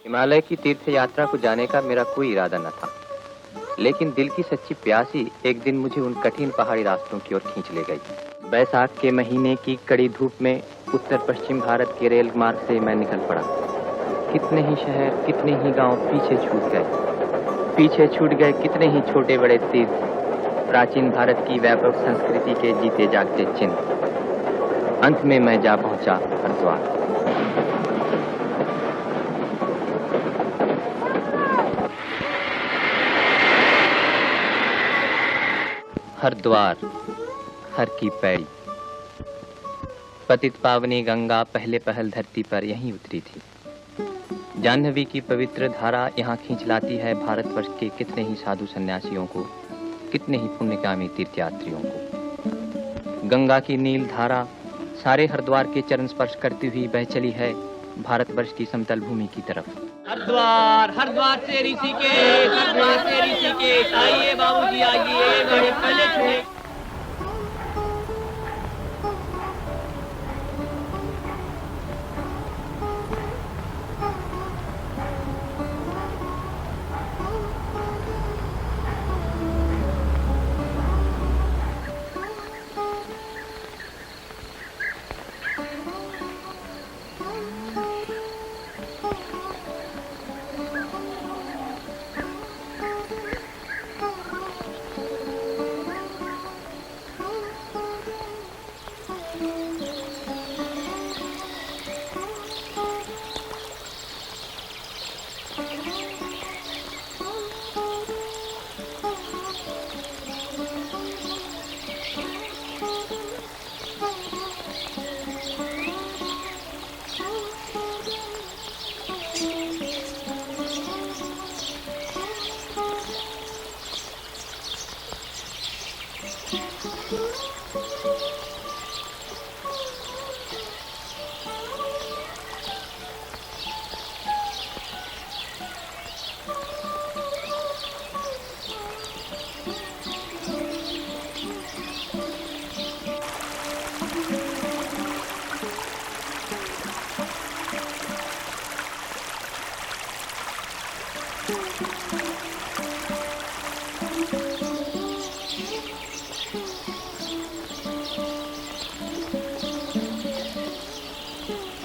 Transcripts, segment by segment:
हिमालय की तीर्थ यात्रा को जाने का मेरा कोई इरादा न था, लेकिन दिल की सच्ची प्यासी एक दिन मुझे उन कठिन पहाड़ी रास्तों की ओर खींच ले गई। बैसाख के महीने की कड़ी धूप में उत्तर पश्चिम भारत के रेल मार्ग से मैं निकल पड़ा। कितने ही शहर, कितने ही गांव पीछे छूट गए कितने ही छोटे बड़े तीर्थ, प्राचीन भारत की व्यापक संस्कृति के जीते जागते चिन्ह। अंत में मैं जा पहुंचा हरिद्वार। हरिद्वार, हर की पैड़ी। पतित पावनी गंगा पहले पहल धरती पर यहीं उतरी थी। जाह्नवी की पवित्र धारा यहाँ खींच लाती है भारतवर्ष के कितने ही साधु सन्यासियों को, कितने ही पुण्यकामी तीर्थयात्रियों को। गंगा की नील धारा सारे हरिद्वार के चरण स्पर्श करती हुई बह चली है भारतवर्ष की समतल भूमि की तरफ। हरिद्वार, हरिद्वार से ऋषिकेश, हरिद्वार से ऋषिकेश। आइए बाबूजी आइए, बड़े पहले छुए।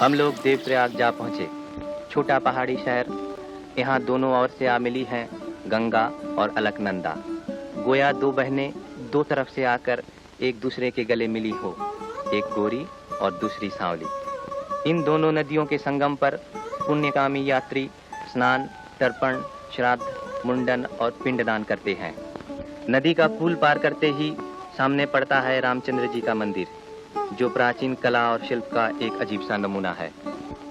हम लोग देवप्रयाग जा पहुंचे। छोटा पहाड़ी शहर, यहाँ दोनों ओर से आ मिली हैं गंगा और अलकनंदा। गोया दो बहनें दो तरफ से आकर एक दूसरे के गले मिली हो, एक गोरी और दूसरी सांवली। इन दोनों नदियों के संगम पर पुण्यकामी यात्री स्नान, तर्पण, श्राद्ध, मुंडन और पिंडदान करते हैं। नदी का पुल पार करते ही सामने पड़ता है रामचंद्र जी का मंदिर, जो प्राचीन कला और शिल्प का एक अजीब सा नमूना है।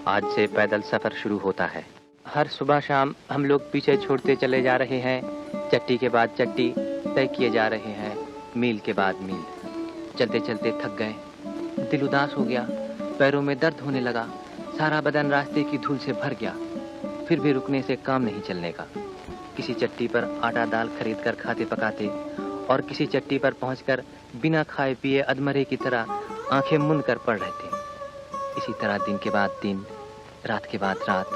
आज से पैदल सफर शुरू होता है। हर सुबह शाम हम लोग पीछे छोड़ते चले जा रहे हैं, चट्टी के बाद चट्टी तय किए जा रहे हैं, मील के बाद मील। चलते चलते थक गए, दिल उदास हो गया, पैरों में दर्द होने लगा, सारा बदन रास्ते की धूल से भर गया। फिर भी रुकने से काम नहीं चलने का। किसी चट्टी पर आटा दाल खरीद कर खाते पकाते और किसी चट्टी पर पहुंचकर बिना खाए पिए अधमरे की तरह आंखें मूंद कर पड़ रहे थे। इसी तरह दिन के बाद दिन, रात के बाद रात,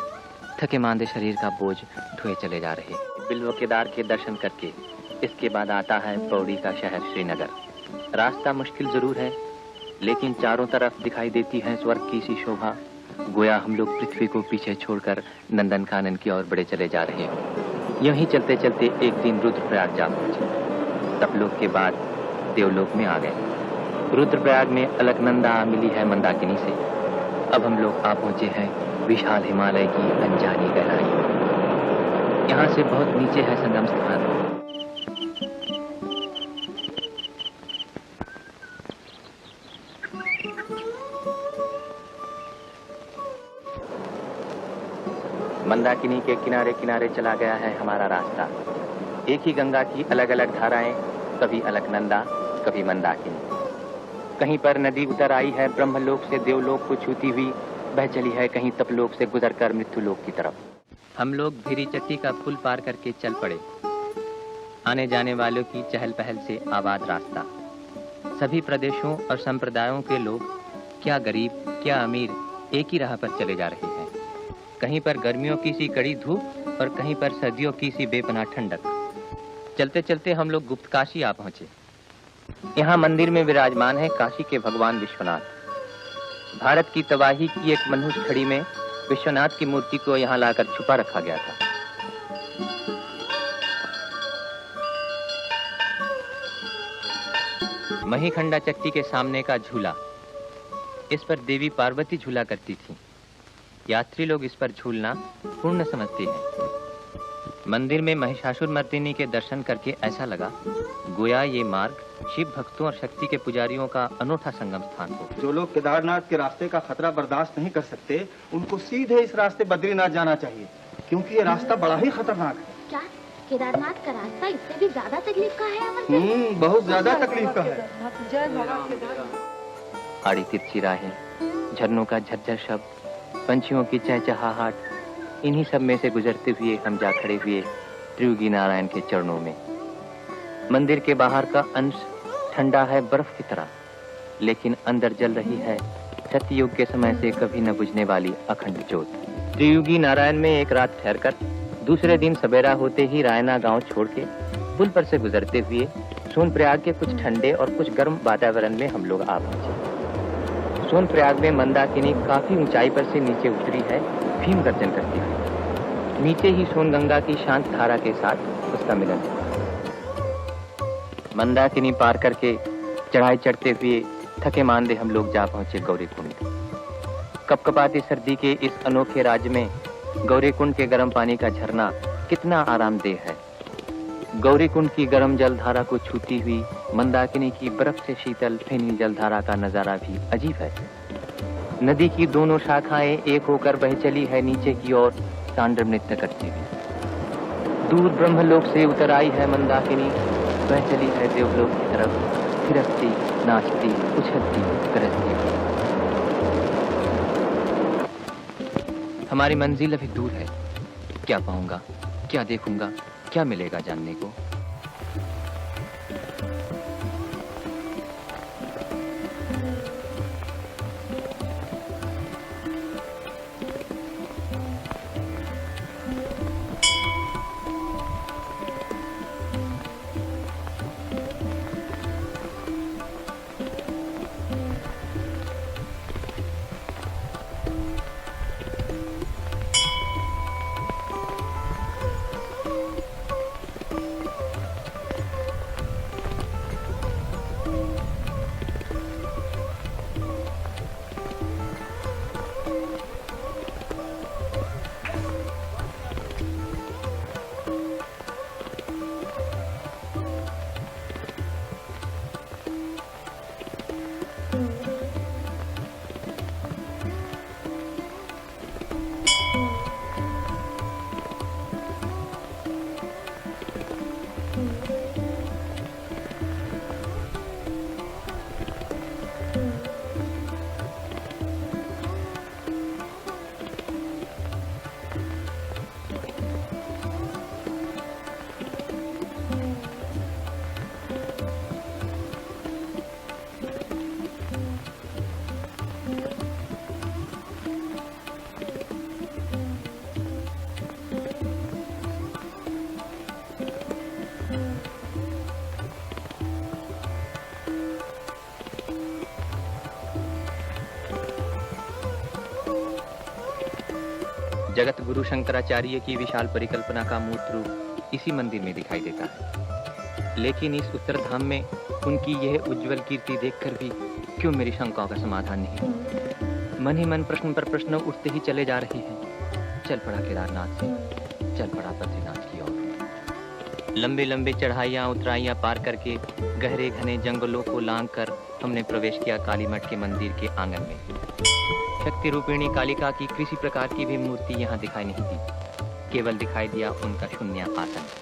थके मांदे शरीर का बोझ ढोए चले जा रहे। बिल्व केदार के दर्शन करके इसके बाद आता है पौड़ी का शहर श्रीनगर। रास्ता मुश्किल जरूर है, लेकिन चारों तरफ दिखाई देती है स्वर्ग की सी शोभा। गोया हम लोग पृथ्वी को पीछे छोड़कर नंदन कानन की ओर बढ़े चले जा रहे हैं। यूं ही चलते चलते एक दिन रुद्रप्रयाग जा पहुंचे। तपलोक के बाद देवलोक में आ गए। रुद्रप्रयाग में अलकनंदा मिली है मंदाकिनी से। अब हम लोग आ पहुंचे हैं विशाल हिमालय की अनजानी गहराई। यहाँ से बहुत नीचे है संगम स्थान। मंदाकिनी के किनारे किनारे चला गया है हमारा रास्ता। एक ही गंगा की अलग अलग धाराएं, कभी अलकनंदा, कभी मंदाकिनी। कहीं पर नदी उतर आई है ब्रह्मलोक से देवलोक को छूती हुई, बह चली है कहीं तपलोक से गुजरकर मृत्युलोक की तरफ। हम लोग भीरी चट्टी का पुल पार करके चल पड़े। आने जाने वालों की चहल पहल से आबाद रास्ता। सभी प्रदेशों और संप्रदायों के लोग, क्या गरीब क्या अमीर, एक ही राह पर चले जा रहे हैं। कहीं पर गर्मियों की सी कड़ी धूप और कहीं पर सर्दियों की सी बेपनाह ठंडक। चलते चलते हम लोग गुप्त काशी आ पहुंचे। यहाँ मंदिर में विराजमान है काशी के भगवान विश्वनाथ। भारत की तबाही की एक मनहूस घड़ी में विश्वनाथ की मूर्ति को यहाँ लाकर छुपा रखा गया था। महीखंडा चट्टी के सामने का झूला, इस पर देवी पार्वती झूला करती थी। यात्री लोग इस पर झूलना पुण्य समझते हैं। मंदिर में महिषासुर मर्दिनी के दर्शन करके ऐसा लगा गोया ये मार्ग शिव भक्तों और शक्ति के पुजारियों का अनोखा संगम स्थान हो। जो लोग केदारनाथ के रास्ते का खतरा बर्दाश्त नहीं कर सकते, उनको सीधे इस रास्ते बद्रीनाथ जाना चाहिए, क्योंकि ये रास्ता बड़ा ही खतरनाक है। क्या केदारनाथ का रास्ता इससे भी ज्यादा तकलीफ का है? अमर बहुत ज्यादा तकलीफ का है। आड़ी तिरछी राहें, झरनों का झरझर शब्द, पंछियों की चहचहाहट, इन्हीं सब में से गुजरते हुए हम जा खड़े हुए त्रियुगी नारायण के चरणों में। मंदिर के बाहर का अंश ठंडा है बर्फ की तरह, लेकिन अंदर जल रही है सतयुग के समय से कभी न बुझने वाली अखंड ज्योत। त्रियुगी नारायण में एक रात ठहरकर दूसरे दिन सवेरा होते ही रायना गांव छोड़ के पुल पर से गुजरते हुए सोनप्रयाग के कुछ ठंडे और कुछ गर्म वातावरण में हम लोग आ पहुंचे। सोनप्रयाग में मंदाकिनी काफी ऊंचाई पर से नीचे उतरी है, भीम गर्जन करती हुई। नीचे ही सोनगंगा की शांत धारा के साथ उसका मिलन है। मंदाकिनी पार करके चढ़ाई चढ़ते हुए थके मांदे हम लोग जा पहुंचे गौरीकुंड। कपकपाती सर्दी के इस अनोखे राज्य में गौरीकुंड के गर्म पानी का झरना कितना आरामदेह है। गौरीकुंड की गर्म जलधारा को छूती हुई मंदाकिनी की बर्फ से शीतल फेनी जलधारा का नजारा भी अजीब है। नदी की दोनों शाखाएं एक होकर बह चली है नीचे की ओर तांडव नृत्य करती हुई। दूर ब्रह्मलोक से उतर आई है मंदाकिनी, बह चली है देवलोक की तरफ, थिरकती, नाचती, उछलती, गरजती। हमारी मंजिल अभी दूर है। क्या पाऊंगा, क्या देखूंगा, क्या मिलेगा जानने को। जगत गुरु शंकराचार्य की विशाल परिकल्पना का मूर्त रूप इसी मंदिर में दिखाई देता है। लेकिन इस उत्तर धाम में उनकी यह उज्जवल कीर्ति देखकर भी क्यों मेरी शंकाओं का समाधान नहीं। मन ही मन प्रश्न पर प्रश्न उठते ही चले जा रहे हैं। चल पड़ा केदारनाथ से, चल पड़ा बद्रीनाथ की ओर। लंबे लंबे चढ़ाइयाँ उतराइयाँ पार करके गहरे घने जंगलों को लांघ कर हमने प्रवेश किया काली मठ के मंदिर के आंगन में। शक्ति रूपिणी कालिका की किसी प्रकार की भी मूर्ति यहाँ दिखाई नहीं दी, केवल दिखाई दिया उनका शून्य आसन।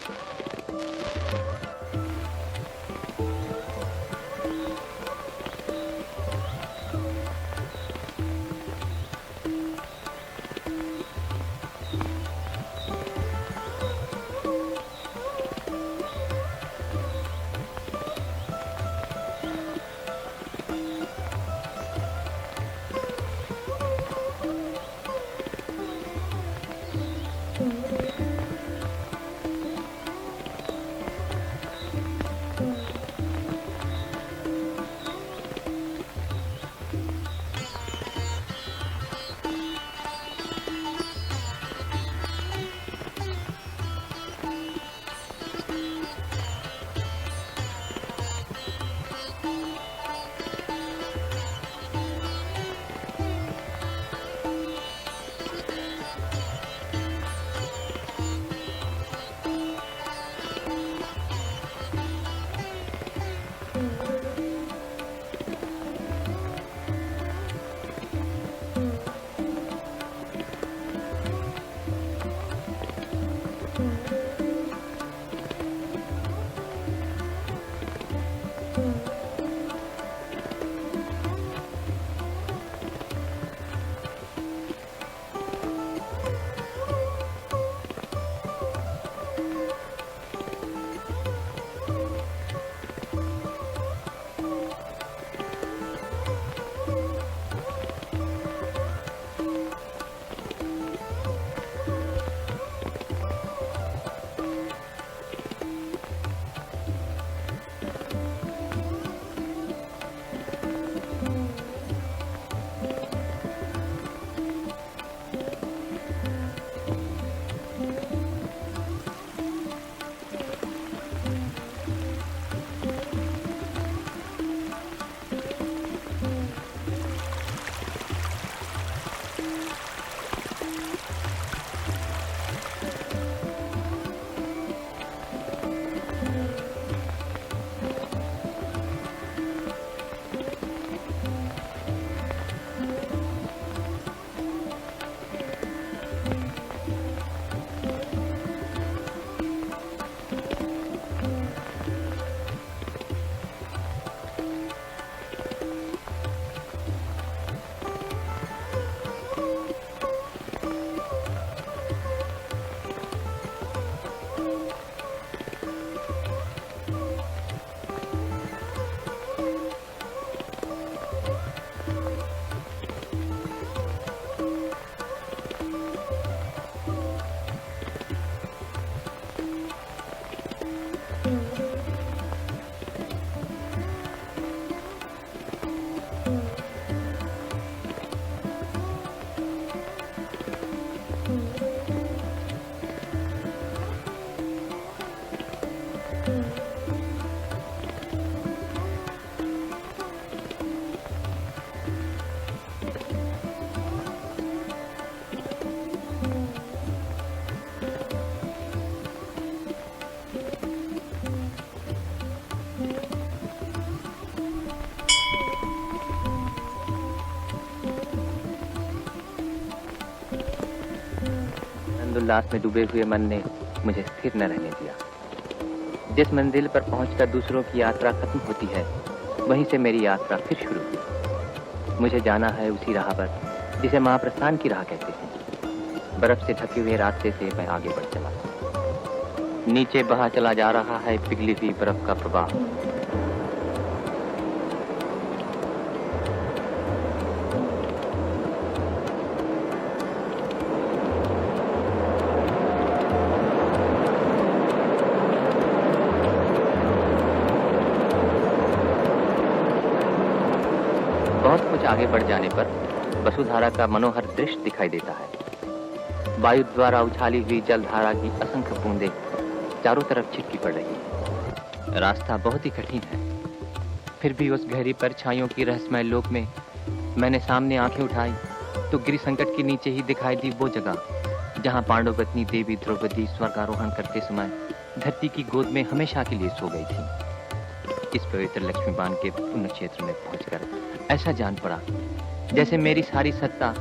उल्लास में डूबे हुए मन ने मुझे स्थिर न रहने दिया। जिस मंजिल पर पहुंचकर दूसरों की यात्रा खत्म होती है, वहीं से मेरी यात्रा फिर शुरू हुई। मुझे जाना है उसी राह पर जिसे महाप्रस्थान की राह कहते हैं। बर्फ से ढके हुए रास्ते से मैं आगे बढ़ चला। नीचे बहा चला जा रहा है पिघली हुई बर्फ का प्रवाह। बहुत कुछ आगे बढ़ जाने पर वसुधारा का मनोहर दृश्य दिखाई देता है। वायु द्वारा उछाली हुई जलधारा की असंख्य बूंदें चारों तरफ छिटकी पड़ रही है। रास्ता बहुत ही कठिन है, फिर भी उस गहरी परछाइयों की रहस्यमय लोक में मैंने सामने आंखें उठाई तो गिरि संकट के नीचे ही दिखाई दी वो जगह जहां पांडव पत्नी देवी द्रौपदी स्वर्गारोहण करते समय धरती की गोद में हमेशा के लिए सो गई थी। इस पवित्र लक्ष्मीबान के पुण्य क्षेत्र में पहुंचकर ऐसा जान पड़ा जैसे मेरी सारी सत्ता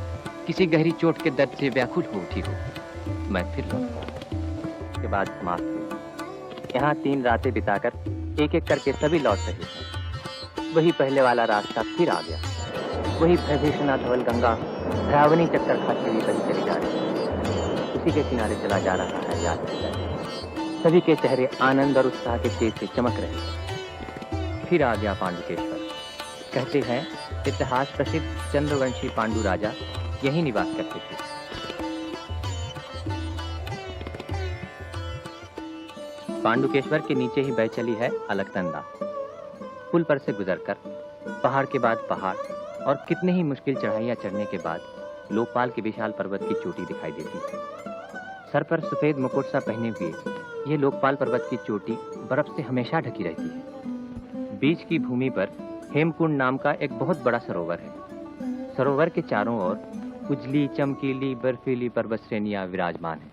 किसी गहरी चोट के दर्द से व्याकुल हो उठी हो। मैं फिर लौटा। उसके बाद समाप्त हुई। यहाँ 3 रातें बिताकर एक एक करके सभी लौट रहे हैं। वही पहले वाला रास्ता फिर आ गया। वही भयभीषणा धवल गंगा भयावनी चक्कर खाते हुए बही चली जा रही है। उसी के किनारे चला जा रहा है यात्री। सभी के चेहरे आनंद और उत्साह के तेज से चमक रहे हैं। फिर आ गया पांडुकेश्वर। कहते हैं इतिहास प्रसिद्ध चंद्रवंशी पांडु राजा यहीं निवास करते थे। पांडुकेश्वर के नीचे ही बह चली है अलकनंदा। पुल पर से गुजरकर पहाड़ के बाद पहाड़ और कितने ही मुश्किल चढ़ाइयां चढ़ने के बाद लोकपाल के विशाल पर्वत की चोटी दिखाई देती है। सर पर सफेद मुकुट सा पहने हुए ये लोकपाल पर्वत की चोटी बर्फ से हमेशा ढकी रहती है। बीच की भूमि पर हेमकुंड नाम का एक बहुत बड़ा सरोवर है। सरोवर के चारों ओर उजली चमकीली बर्फीली पर्वत श्रेणियां विराजमान हैं।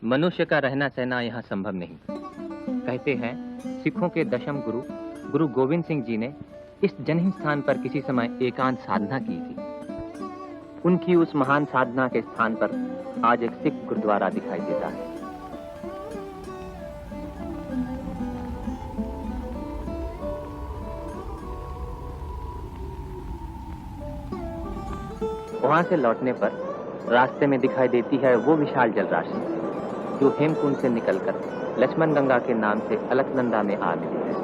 मनुष्य का रहना सहना यहाँ संभव नहीं। कहते हैं सिखों के दशम गुरु गुरु गोविंद सिंह जी ने इस जनहीन स्थान पर किसी समय एकांत साधना की थी। उनकी उस महान साधना के स्थान पर आज एक सिख गुरुद्वारा दिखाई देता है। वहां से लौटने पर रास्ते में दिखाई देती है वो विशाल जलराशि जो हेमकुंड से निकलकर लक्ष्मण गंगा के नाम से अलकनंदा में आ मिली है।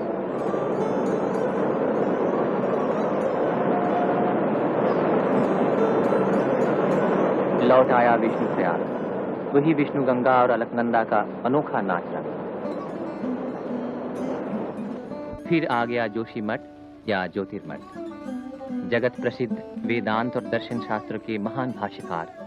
लौट आया विष्णु प्रयाग, वही विष्णु गंगा और अलकनंदा का अनोखा नाच रंग। फिर आ गया जोशी मठ या ज्योतिर्मठ, जगत प्रसिद्ध वेदांत और दर्शन शास्त्र के महान भाष्यकार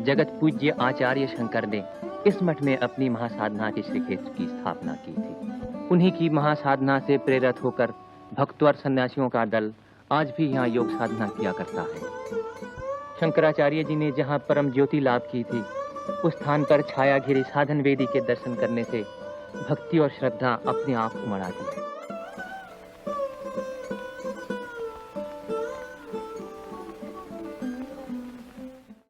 जगत पूज्य आचार्य शंकर ने इस मठ में अपनी महासाधना के श्री क्षेत्र की स्थापना की थी। उन्हीं की महासाधना से प्रेरित होकर भक्तों और सन्यासियों का दल आज भी यहाँ योग साधना किया करता है। शंकराचार्य जी ने जहाँ परम ज्योति लाभ की थी, उस स्थान पर छाया घिरी साधन वेदी के दर्शन करने से भक्ति और श्रद्धा अपने आप उमड़ आती है।